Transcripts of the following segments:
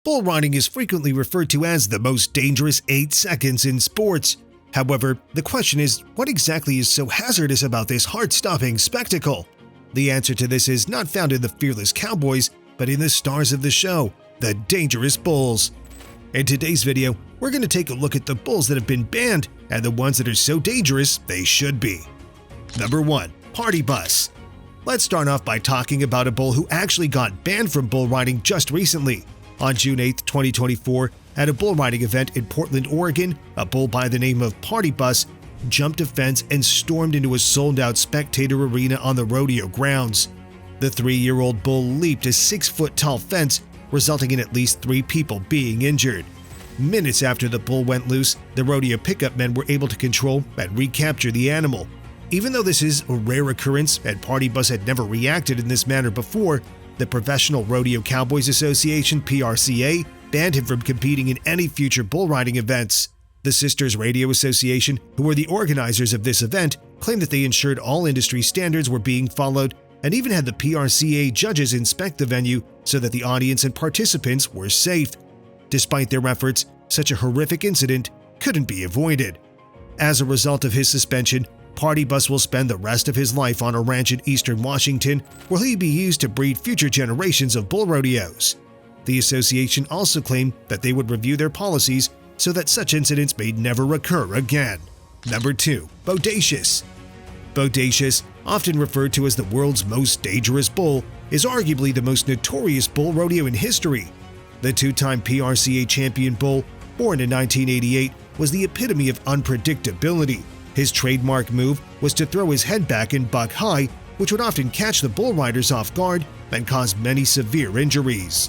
Bull riding is frequently referred to as the most dangerous 8 seconds in sports. However, the question is, what exactly is so hazardous about this heart-stopping spectacle? The answer to this is not found in the fearless cowboys, but in the stars of the show, the dangerous bulls. In today's video, we're going to take a look at the bulls that have been banned and the ones that are so dangerous they should be. Number 1. Party Bus. Let's start off by talking about a bull who actually got banned from bull riding just recently. On June 8, 2024, at a bull riding event in Portland, Oregon, a bull by the name of Party Bus jumped a fence and stormed into a sold-out spectator arena on the rodeo grounds. The 3-year-old bull leaped a 6-foot-tall fence, resulting in at least 3 people being injured. Minutes after the bull went loose, the rodeo pickup men were able to control and recapture the animal. Even though this is a rare occurrence and Party Bus had never reacted in this manner before, the Professional Rodeo Cowboys Association (PRCA) banned him from competing in any future bull riding events. The Sisters Radio Association, who were the organizers of this event, claimed that they ensured all industry standards were being followed and even had the PRCA judges inspect the venue so that the audience and participants were safe. Despite their efforts, such a horrific incident couldn't be avoided. As a result of his suspension, Party Bus will spend the rest of his life on a ranch in eastern Washington where he'll be used to breed future generations of bull rodeos. The association also claimed that they would review their policies so that such incidents may never occur again. Number 2. Bodacious. Bodacious, often referred to as the world's most dangerous bull, is arguably the most notorious bull rodeo in history. The 2-time PRCA champion bull, born in 1988, was the epitome of unpredictability. His trademark move was to throw his head back and buck high, which would often catch the bull riders off guard and cause many severe injuries.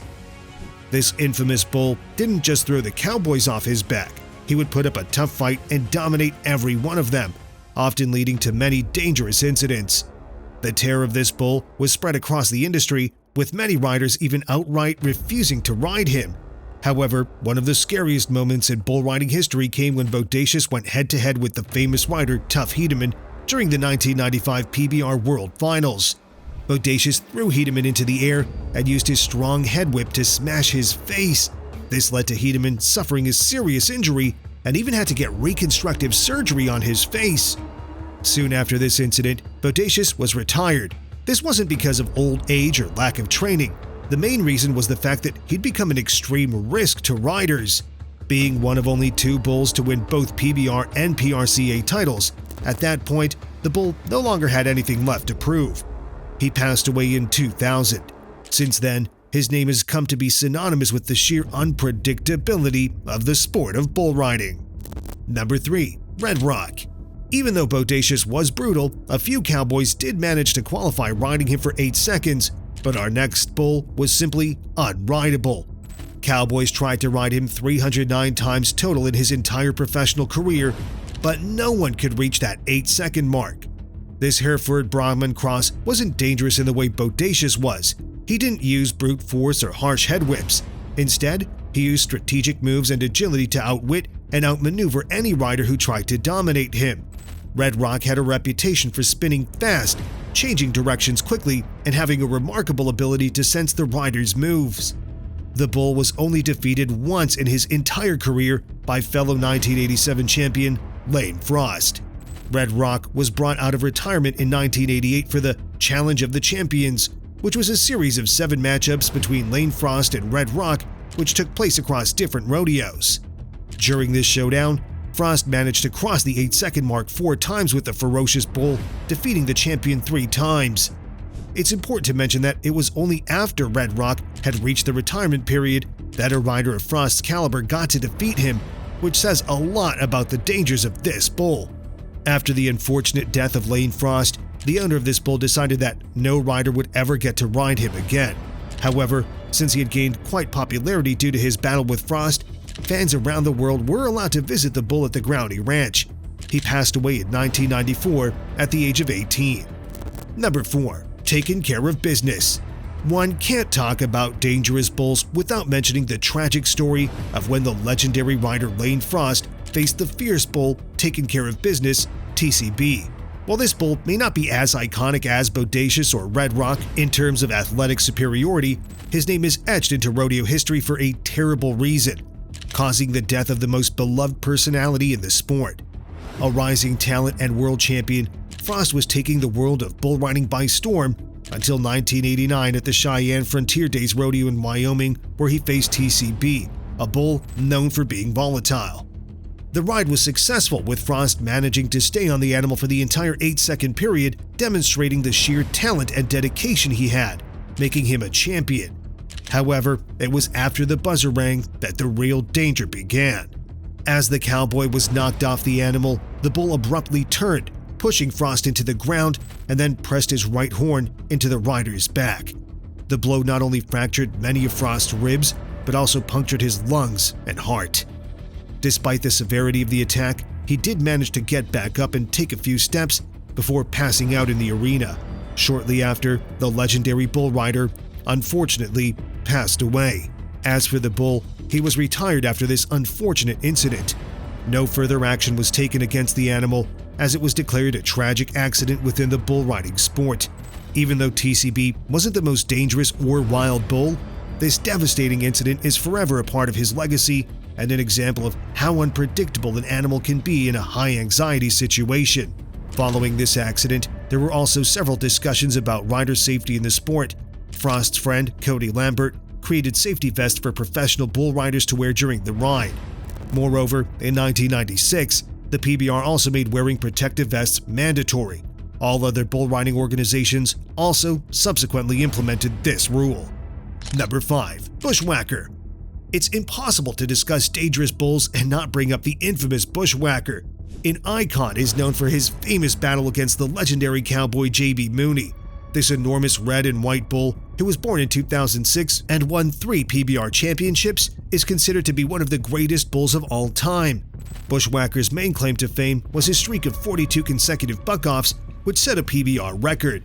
This infamous bull didn't just throw the cowboys off his back, he would put up a tough fight and dominate every one of them, often leading to many dangerous incidents. The terror of this bull was spread across the industry, with many riders even outright refusing to ride him. However, one of the scariest moments in bull riding history came when Bodacious went head-to-head with the famous rider Tuff Hedeman during the 1995 PBR World Finals. Bodacious threw Hedeman into the air and used his strong head whip to smash his face. This led to Hedeman suffering a serious injury and even had to get reconstructive surgery on his face. Soon after this incident, Bodacious was retired. This wasn't because of old age or lack of training. The main reason was the fact that he'd become an extreme risk to riders. Being one of only 2 bulls to win both PBR and PRCA titles, at that point, the bull no longer had anything left to prove. He passed away in 2000. Since then, his name has come to be synonymous with the sheer unpredictability of the sport of bull riding. Number 3. Red Rock. Even though Bodacious was brutal, a few cowboys did manage to qualify riding him for 8 seconds, but our next bull was simply unrideable. Cowboys tried to ride him 309 times total in his entire professional career, but no one could reach that 8-second mark. This Hereford Brahman cross wasn't dangerous in the way Bodacious was. He didn't use brute force or harsh head whips. Instead, he used strategic moves and agility to outwit and outmaneuver any rider who tried to dominate him. Red Rock had a reputation for spinning fast, changing directions quickly, and having a remarkable ability to sense the rider's moves. The bull was only defeated once in his entire career by fellow 1987 champion Lane Frost. Red Rock was brought out of retirement in 1988 for the Challenge of the Champions, which was a series of 7 matchups between Lane Frost and Red Rock, which took place across different rodeos. During this showdown, Frost managed to cross the 8-second mark 4 times with the ferocious bull, defeating the champion 3 times. It's important to mention that it was only after Red Rock had reached the retirement period that a rider of Frost's caliber got to defeat him, which says a lot about the dangers of this bull. After the unfortunate death of Lane Frost, the owner of this bull decided that no rider would ever get to ride him again. However, since he had gained quite popularity due to his battle with Frost, fans around the world were allowed to visit the bull at the Groundy Ranch. He passed away in 1994 at the age of 18. Number 4. Taking care of business. One can't talk about dangerous bulls without mentioning the tragic story of when the legendary rider Lane Frost faced the fierce bull Taking Care of Business, TCB. While this bull may not be as iconic as Bodacious or Red Rock in terms of athletic superiority, his name is etched into rodeo history for a terrible reason, causing the death of the most beloved personality in the sport. A rising talent and world champion, Frost was taking the world of bull riding by storm until 1989 at the Cheyenne Frontier Days Rodeo in Wyoming, where he faced TCB, a bull known for being volatile. The ride was successful, with Frost managing to stay on the animal for the entire 8-second period, demonstrating the sheer talent and dedication he had, making him a champion. However, it was after the buzzer rang that the real danger began. As the cowboy was knocked off the animal, the bull abruptly turned, pushing Frost into the ground, and then pressed his right horn into the rider's back. The blow not only fractured many of Frost's ribs, but also punctured his lungs and heart. Despite the severity of the attack, he did manage to get back up and take a few steps before passing out in the arena. Shortly after, the legendary bull rider, unfortunately, passed away. As for the bull, he was retired after this unfortunate incident. No further action was taken against the animal, as it was declared a tragic accident within the bull riding sport. Even though TCB wasn't the most dangerous or wild bull, this devastating incident is forever a part of his legacy and an example of how unpredictable an animal can be in a high-anxiety situation. Following this accident, there were also several discussions about rider safety in the sport. Frost's friend, Cody Lambert, created safety vests for professional bull riders to wear during the ride. Moreover, in 1996, the PBR also made wearing protective vests mandatory. All other bull riding organizations also subsequently implemented this rule. Number 5. Bushwhacker. It's impossible to discuss dangerous bulls and not bring up the infamous Bushwhacker. An icon is known for his famous battle against the legendary cowboy J.B. Mooney. This enormous red and white bull, who was born in 2006 and won 3 PBR championships, is considered to be one of the greatest bulls of all time. Bushwhacker's main claim to fame was his streak of 42 consecutive buck-offs, which set a PBR record.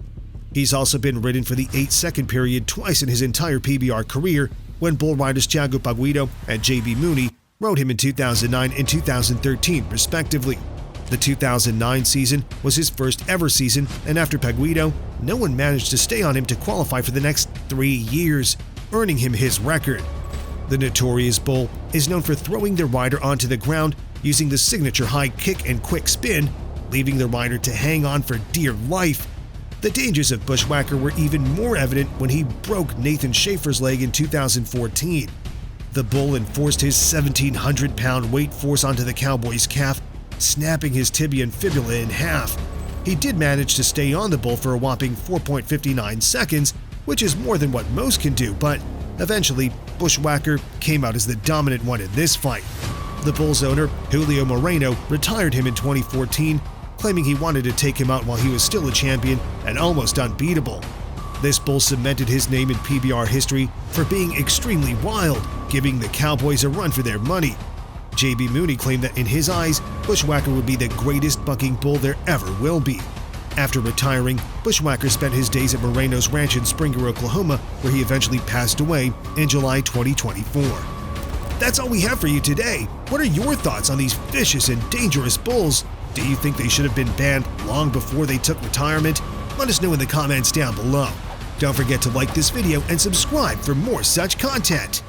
He's also been ridden for the 8-second period twice in his entire PBR career, when bull riders Thiago Paguito and J.B. Mooney rode him in 2009 and 2013, respectively. The 2009 season was his first ever season, and after Paguito, no one managed to stay on him to qualify for the next 3 years, earning him his record. The notorious bull is known for throwing the rider onto the ground using the signature high kick and quick spin, leaving the rider to hang on for dear life. The dangers of Bushwhacker were even more evident when he broke Nathan Schaefer's leg in 2014. The bull enforced his 1,700-pound weight force onto the cowboy's calf, snapping his tibia and fibula in half. He did manage to stay on the bull for a whopping 4.59 seconds, which is more than what most can do, but eventually, Bushwhacker came out as the dominant one in this fight. The bull's owner, Julio Moreno, retired him in 2014, claiming he wanted to take him out while he was still a champion and almost unbeatable. This bull cemented his name in PBR history for being extremely wild, giving the Cowboys a run for their money. J.B. Mooney claimed that in his eyes, Bushwhacker would be the greatest bucking bull there ever will be. After retiring, Bushwhacker spent his days at Moreno's ranch in Springer, Oklahoma, where he eventually passed away in July 2024. That's all we have for you today. What are your thoughts on these vicious and dangerous bulls? Do you think they should have been banned long before they took retirement? Let us know in the comments down below. Don't forget to like this video and subscribe for more such content.